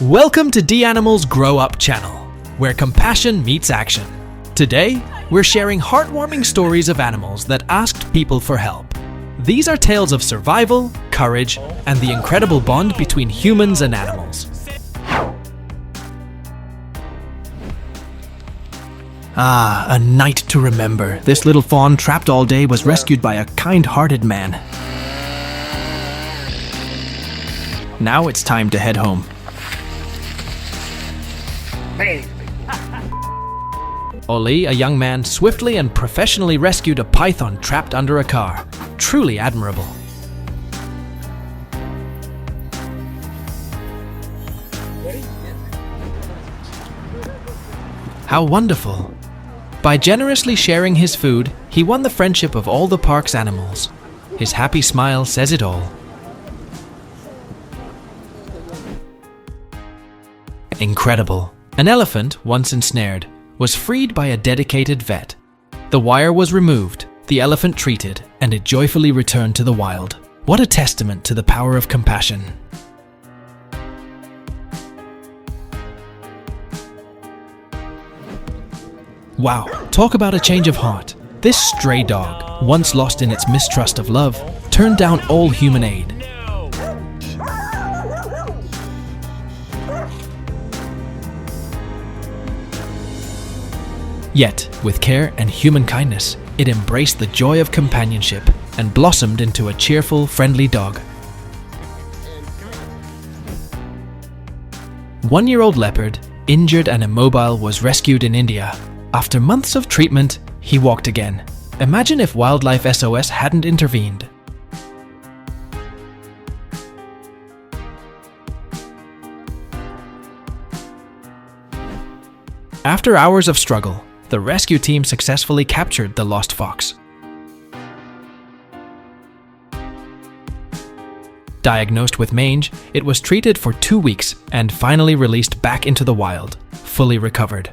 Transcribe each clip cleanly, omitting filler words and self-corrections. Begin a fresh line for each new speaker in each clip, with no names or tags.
Welcome to D-Animals Grow Up channel, where compassion meets action. Today, we're sharing heartwarming stories of animals that asked people for help. These are tales of survival, courage, and the incredible bond between humans and animals. Ah, a night to remember. This little fawn trapped all day was rescued by a kind-hearted man. Now it's time to head home. Oli, a young man, swiftly and professionally rescued a python trapped under a car. Truly admirable. How wonderful! By generously sharing his food, he won the friendship of all the park's animals. His happy smile says it all. Incredible! An elephant, once ensnared, was freed by a dedicated vet. The wire was removed, the elephant treated, and it joyfully returned to the wild. What a testament to the power of compassion. Wow, talk about a change of heart. This stray dog, once lost in its mistrust of love, turned down all human aid. Yet, with care and human kindness, it embraced the joy of companionship and blossomed into a cheerful, friendly dog. 1-year-old leopard, injured and immobile, was rescued in India. After months of treatment, he walked again. Imagine if Wildlife SOS hadn't intervened. After hours of struggle, the rescue team successfully captured the lost fox. Diagnosed with mange, it was treated for 2 weeks and finally released back into the wild, fully recovered.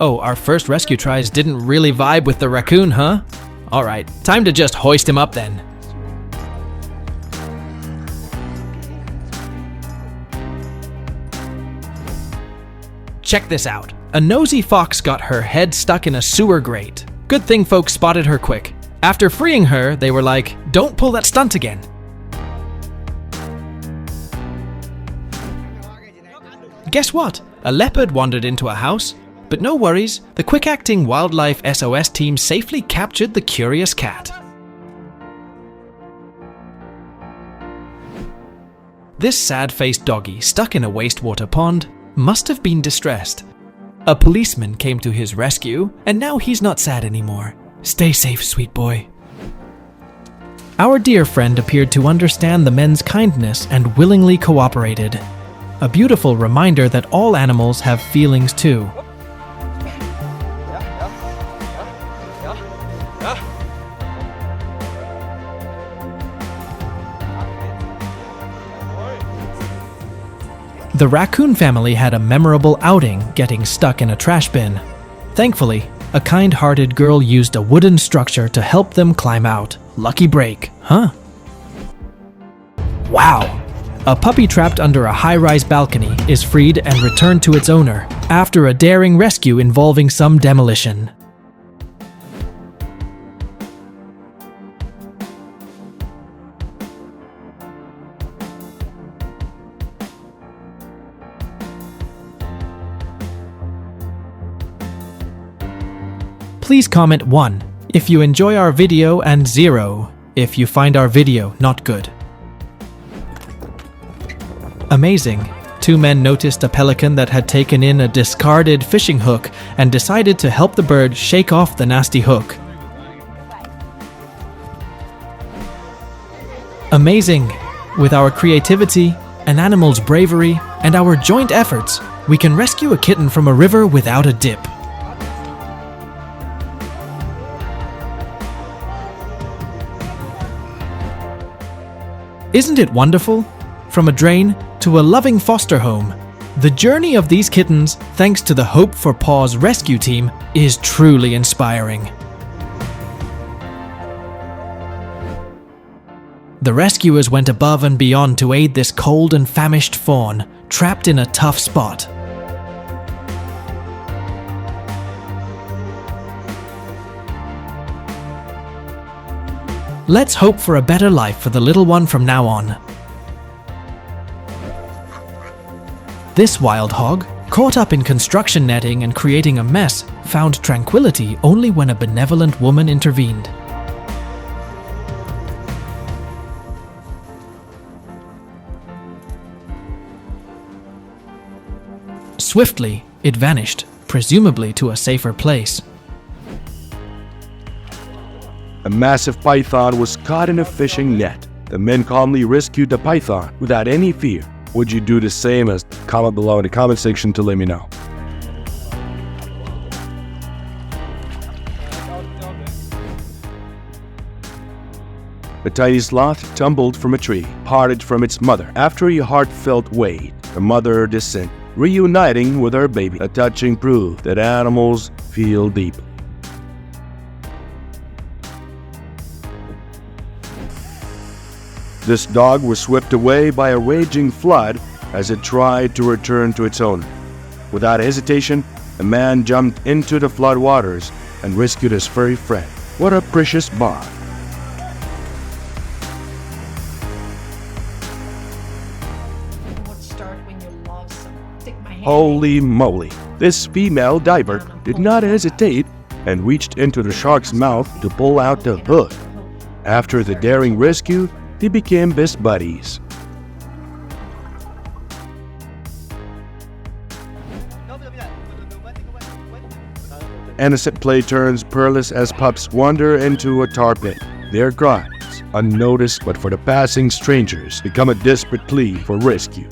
Oh, our first rescue tries didn't really vibe with the raccoon, huh? Alright, time to just hoist him up then. Check this out. A nosy fox got her head stuck in a sewer grate. Good thing folks spotted her quick. After freeing her, they were like, "Don't pull that stunt again." Guess what? A leopard wandered into a house. But no worries, the quick-acting Wildlife SOS team safely captured the curious cat. This sad-faced doggy, stuck in a wastewater pond, must have been distressed. A policeman came to his rescue, and now he's not sad anymore. Stay safe, sweet boy. Our dear friend appeared to understand the men's kindness and willingly cooperated. A beautiful reminder that all animals have feelings too. The raccoon family had a memorable outing getting stuck in a trash bin. Thankfully, a kind-hearted girl used a wooden structure to help them climb out. Lucky break, huh? Wow! A puppy trapped under a high-rise balcony is freed and returned to its owner after a daring rescue involving some demolition. Please comment 1 if you enjoy our video and 0 if you find our video not good. Amazing! 2 men noticed a pelican that had taken in a discarded fishing hook and decided to help the bird shake off the nasty hook. Amazing! With our creativity, an animal's bravery, and our joint efforts, we can rescue a kitten from a river without a dip. Isn't it wonderful? From a drain to a loving foster home, the journey of these kittens, thanks to the Hope for Paws rescue team, is truly inspiring. The rescuers went above and beyond to aid this cold and famished fawn, trapped in a tough spot. Let's hope for a better life for the little one from now on. This wild hog, caught up in construction netting and creating a mess, found tranquility only when a benevolent woman intervened. Swiftly, it vanished, presumably to a safer place.
A massive python was caught in a fishing net. The men calmly rescued the python without any fear. Would you do the same? As comment below in the comment section to let me know. A tiny sloth tumbled from a tree, parted from its mother. After a heartfelt wait, the mother descended, reuniting with her baby, a touching proof that animals feel deeply. This dog was swept away by a raging flood as it tried to return to its owner. Without hesitation, a man jumped into the flood waters and rescued his furry friend. What a precious bond! Holy moly! This female diver did not hesitate and reached into the shark's mouth to pull out the hood. After the daring rescue, they became best buddies. Innocent play turns perilous as pups wander into a tar pit. Their cries, unnoticed but for the passing strangers, become a desperate plea for rescue.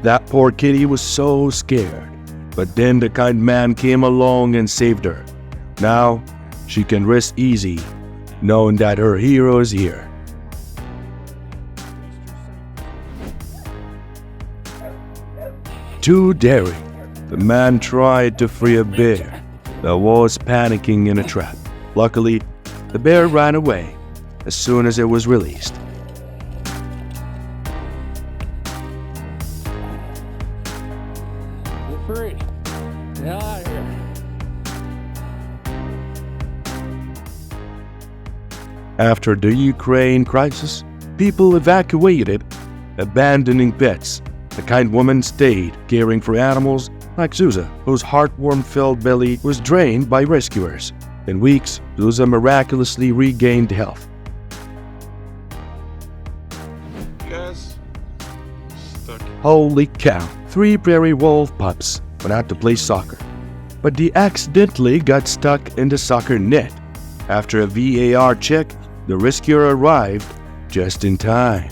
That poor kitty was so scared. But then the kind man came along and saved her. Now, she can rest easy, knowing that her hero is here. Too daring, the man tried to free a bear that was panicking in a trap. Luckily, the bear ran away as soon as it was released. After the Ukraine crisis, people evacuated, abandoning pets. The kind woman stayed, caring for animals like Zuza, whose heartworm-filled belly was drained by rescuers. In weeks, Zuza miraculously regained health.
Yes. Stuck.
Holy cow! 3 prairie wolf pups went out to play soccer, but they accidentally got stuck in the soccer net. After a VAR check, the rescuer arrived just in time.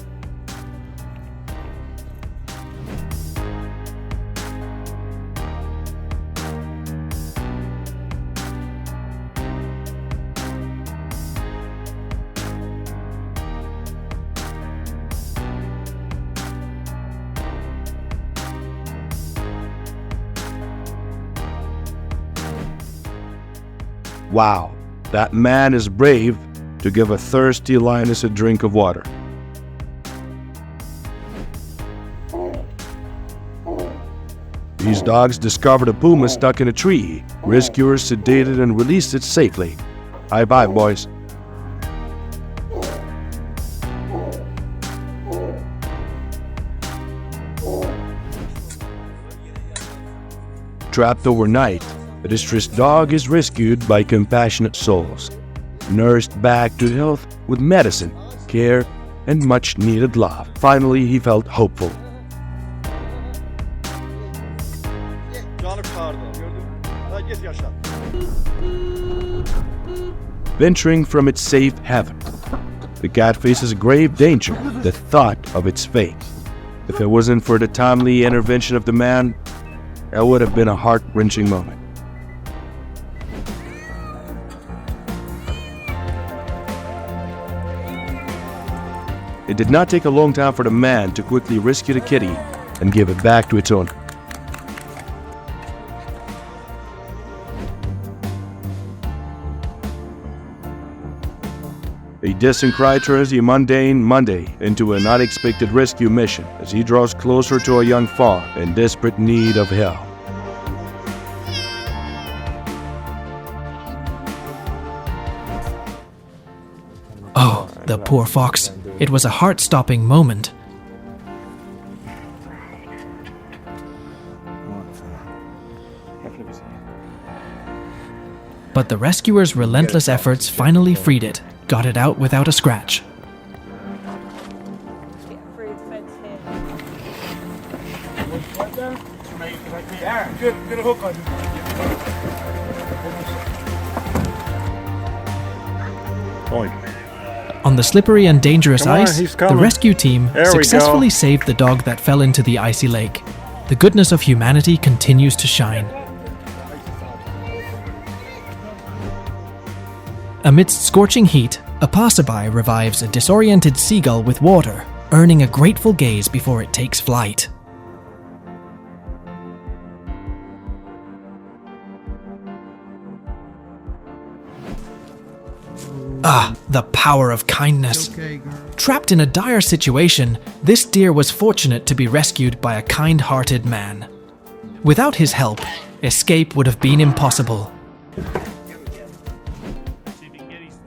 Wow, that man is brave to give a thirsty lioness a drink of water. These dogs discovered a puma stuck in a tree. Rescuers sedated and released it safely. High five, boys. Trapped overnight, a distressed dog is rescued by compassionate souls, nursed back to health with medicine, care, and much-needed love. Finally, he felt hopeful. Venturing from its safe haven, the cat faces grave danger, the thought of its fate. If it wasn't for the timely intervention of the man, it would have been a heart-wrenching moment. It did not take a long time for the man to quickly rescue the kitty and give it back to its owner. A distant cry turns the mundane Monday into an unexpected rescue mission as he draws closer to a young fawn in desperate need of help.
Oh, the poor fox. It was a heart-stopping moment. But the rescuers' relentless efforts finally freed it, got it out without a scratch.
Get a hook on you.
On the slippery and dangerous
Come on,
ice,
he's
the
coming.
rescue team
There we
successfully
go.
saved the dog that fell into the icy lake. The goodness of humanity continues to shine. Amidst scorching heat, a passerby revives a disoriented seagull with water, earning a grateful gaze before it takes flight. Ah, the power of kindness. Trapped in a dire situation, this deer was fortunate to be rescued by a kind-hearted man. Without his help, escape would have been impossible.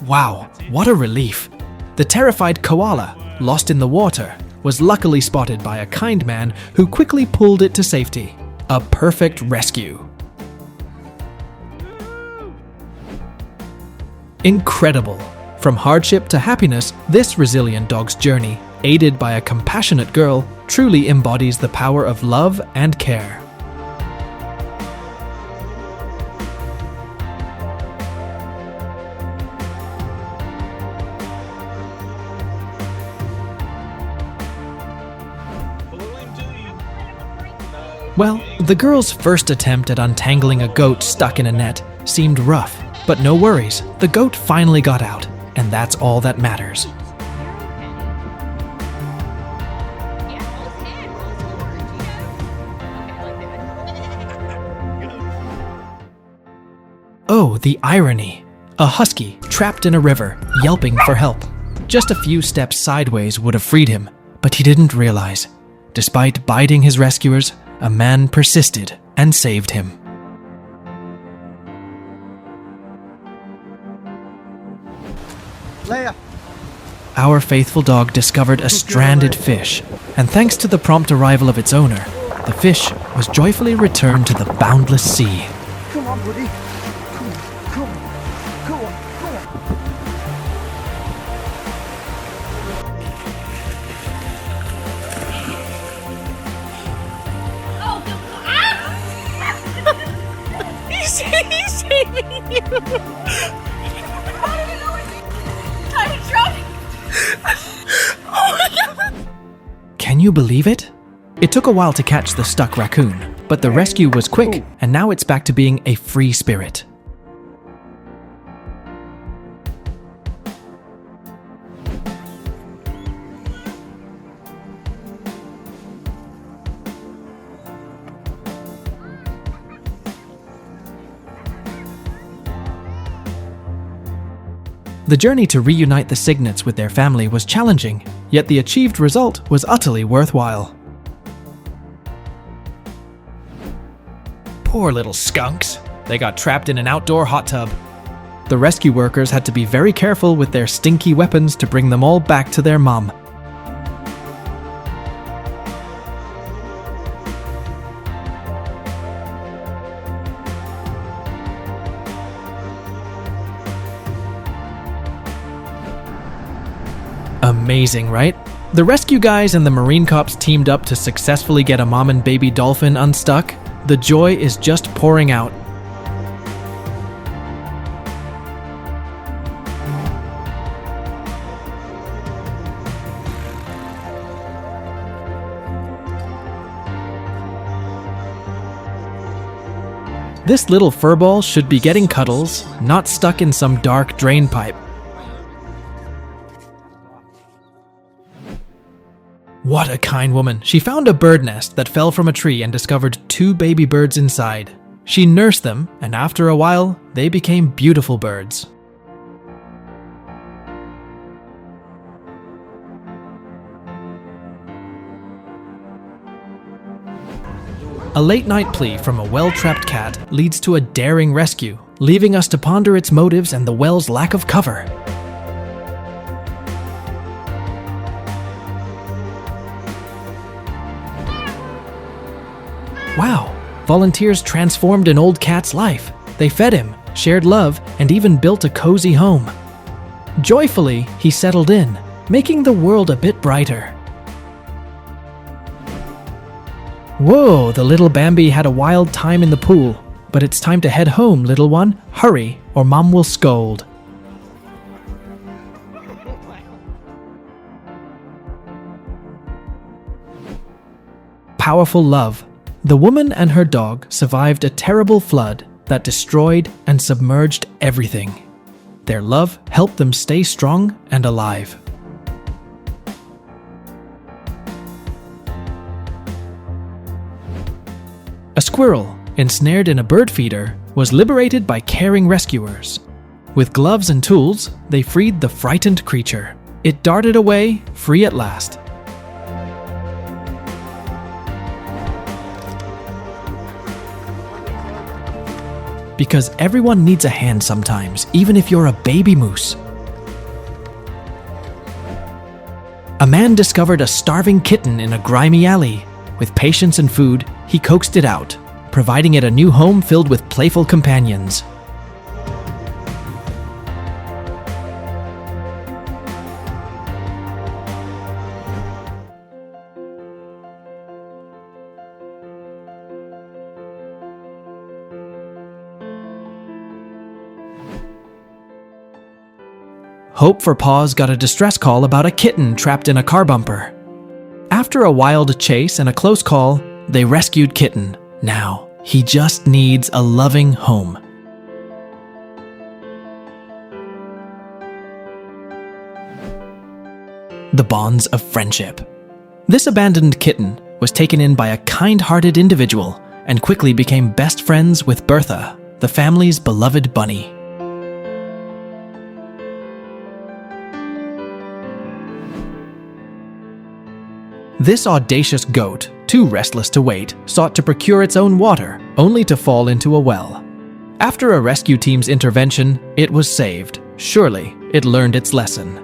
Wow, what a relief. The terrified koala, lost in the water, was luckily spotted by a kind man who quickly pulled it to safety. A perfect rescue. Incredible. From hardship to happiness, this resilient dog's journey, aided by a compassionate girl, truly embodies the power of love and care. Well, the girl's first attempt at untangling a goat stuck in a net seemed rough, but no worries, the goat finally got out, and that's all that matters. Oh, the irony. A husky trapped in a river, yelping for help. Just a few steps sideways would have freed him, but he didn't realize. Despite biting his rescuers, a man persisted and saved him.
Leia.
Our faithful dog discovered a stranded fish, and thanks to the prompt arrival of its owner, the fish was joyfully returned to the boundless sea.
Come on, buddy. Come on. Come on.
He's saving you! I'm drowning! Oh my god!
Can you believe it? It took a while to catch the stuck raccoon, but the rescue was quick, and now it's back to being a free spirit. The journey to reunite the Cygnets with their family was challenging, yet the achieved result was utterly worthwhile. Poor little skunks. They got trapped in an outdoor hot tub. The rescue workers had to be very careful with their stinky weapons to bring them all back to their mom. Amazing, right? The rescue guys and the Marine cops teamed up to successfully get a mom and baby dolphin unstuck. The joy is just pouring out. This little furball should be getting cuddles, not stuck in some dark drain pipe. What a kind woman. She found a bird nest that fell from a tree and discovered 2 baby birds inside. She nursed them, and after a while, they became beautiful birds. A late-night plea from a well-trapped cat leads to a daring rescue, leaving us to ponder its motives and the well's lack of cover. Wow, volunteers transformed an old cat's life. They fed him, shared love, and even built a cozy home. Joyfully, he settled in, making the world a bit brighter. Whoa, the little Bambi had a wild time in the pool. But it's time to head home, little one. Hurry, or Mom will scold. Powerful love. The woman and her dog survived a terrible flood that destroyed and submerged everything. Their love helped them stay strong and alive. A squirrel, ensnared in a bird feeder, was liberated by caring rescuers. With gloves and tools, they freed the frightened creature. It darted away, free at last. Because everyone needs a hand sometimes, even if you're a baby moose. A man discovered a starving kitten in a grimy alley. With patience and food, he coaxed it out, providing it a new home filled with playful companions. Hope for Paws got a distress call about a kitten trapped in a car bumper. After a wild chase and a close call, they rescued Kitten. Now, he just needs a loving home. The bonds of friendship. This abandoned kitten was taken in by a kind-hearted individual and quickly became best friends with Bertha, the family's beloved bunny. This audacious goat, too restless to wait, sought to procure its own water, only to fall into a well. After a rescue team's intervention, it was saved. Surely, it learned its lesson.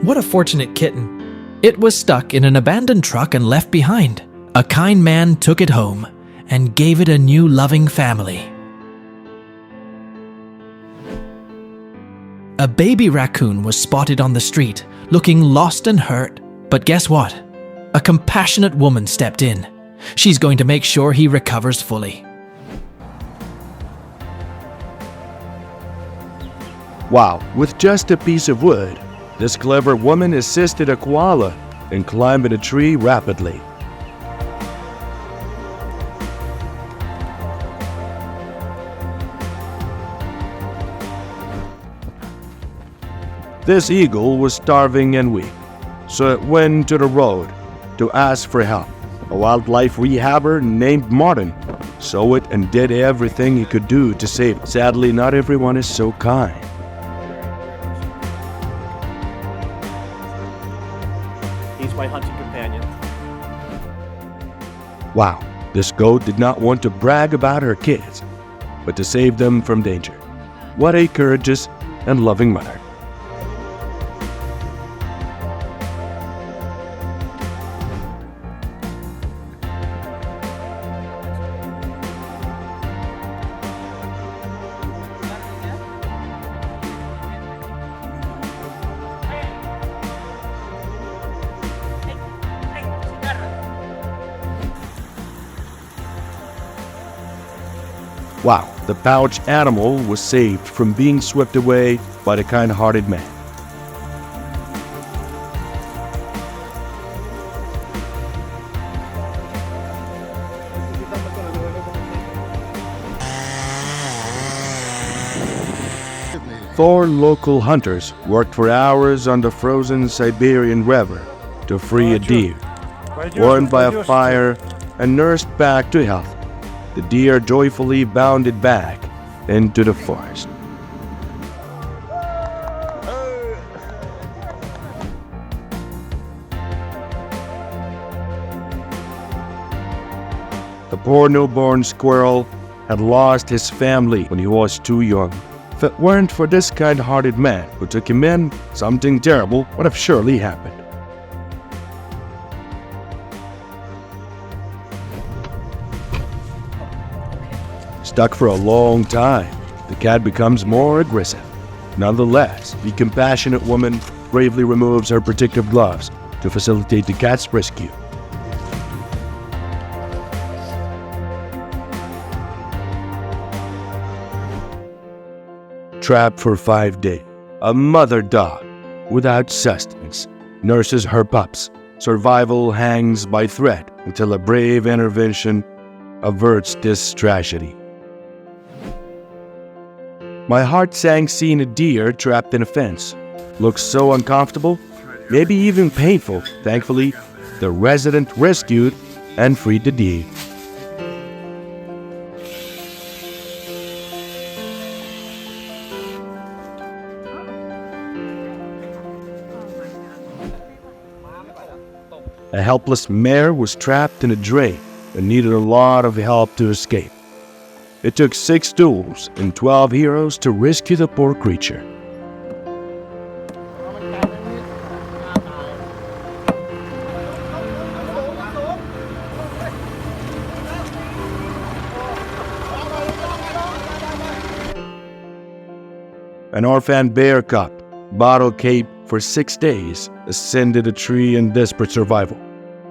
What a fortunate kitten. It was stuck in an abandoned truck and left behind. A kind man took it home and gave it a new loving family. A baby raccoon was spotted on the street, looking lost and hurt. But guess what? A compassionate woman stepped in. She's going to make sure he recovers fully.
Wow, with just a piece of wood, this clever woman assisted a koala in climbing a tree rapidly. This eagle was starving and weak, so it went to the road to ask for help. A wildlife rehabber named Martin saw it and did everything he could do to save it. Sadly, not everyone is so kind.
He's my hunting companion.
Wow, this goat did not want to brag about her kids, but to save them from danger. What a courageous and loving mother. Wow, the pouch animal was saved from being swept away by the kind-hearted man. Four local hunters worked for hours on the frozen Siberian river to free a deer, warmed by a fire and nursed back to health. the deer joyfully bounded back into the forest. The poor newborn squirrel had lost his family when he was too young. If it weren't for this kind-hearted man who took him in, something terrible would have surely happened. Stuck for a long time, the cat becomes more aggressive. Nonetheless, the compassionate woman bravely removes her protective gloves to facilitate the cat's rescue. Trapped for 5 days, a mother dog without sustenance nurses her pups. Survival hangs by thread until a brave intervention averts this tragedy. My heart sank seeing a deer trapped in a fence. Looks so uncomfortable, maybe even painful. Thankfully, the resident rescued and freed the deer. A helpless mare was trapped in a drain and needed a lot of help to escape. It took 6 tools and 12 heroes to rescue the poor creature. An orphan bear cub, bottle cape for 6 days, ascended a tree in desperate survival.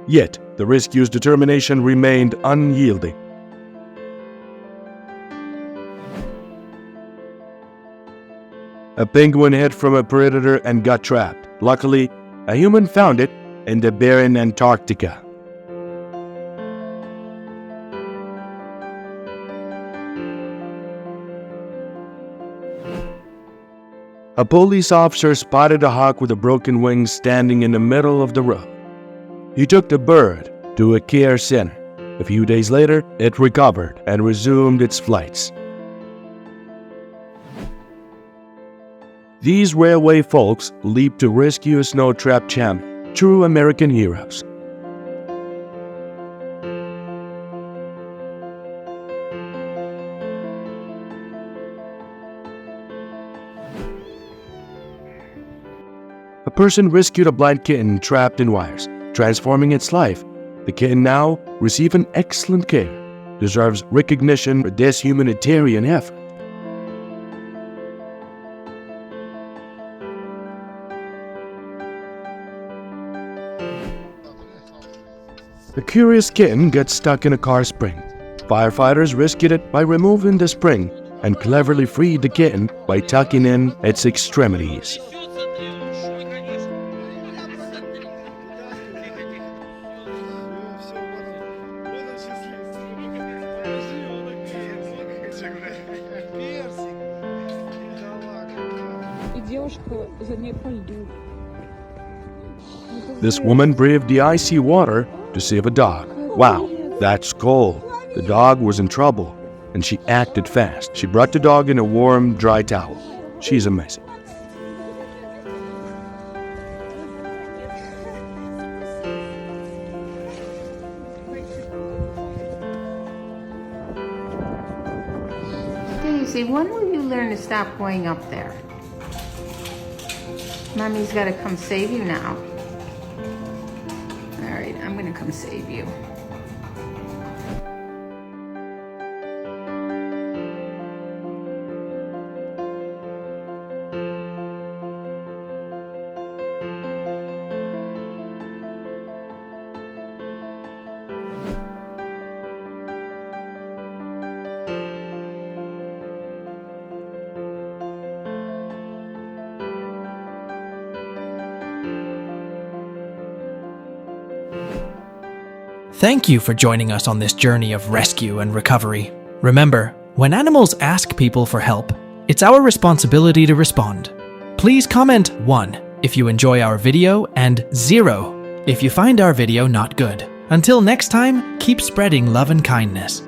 Yet, the rescue's determination remained unyielding. A penguin hid from a predator and got trapped. Luckily, a human found it in the barren Antarctica. A police officer spotted a hawk with a broken wing standing in the middle of the road. He took the bird to a care center. A few days later, it recovered and resumed its flights. These railway folks leaped to rescue a snow-trapped champion, true American heroes. A person rescued a blind kitten trapped in wires, transforming its life. The kitten now receives an excellent care, deserves recognition for this humanitarian effort. The curious kitten gets stuck in a car spring. Firefighters rescued it by removing the spring and cleverly freed the kitten by tucking in its extremities. This woman braved the icy water to save a dog. Wow, that's cold. The dog was in trouble, and she acted fast. She brought the dog in a warm, dry towel. She's amazing.
Daisy, when will you learn to stop going up there? Mommy's got to come save you now. All right, I'm going to come save you.
Thank you for joining us on this journey of rescue and recovery. Remember, when animals ask people for help, it's our responsibility to respond. Please comment 1 if you enjoy our video and 0 if you find our video not good. Until next time, keep spreading love and kindness.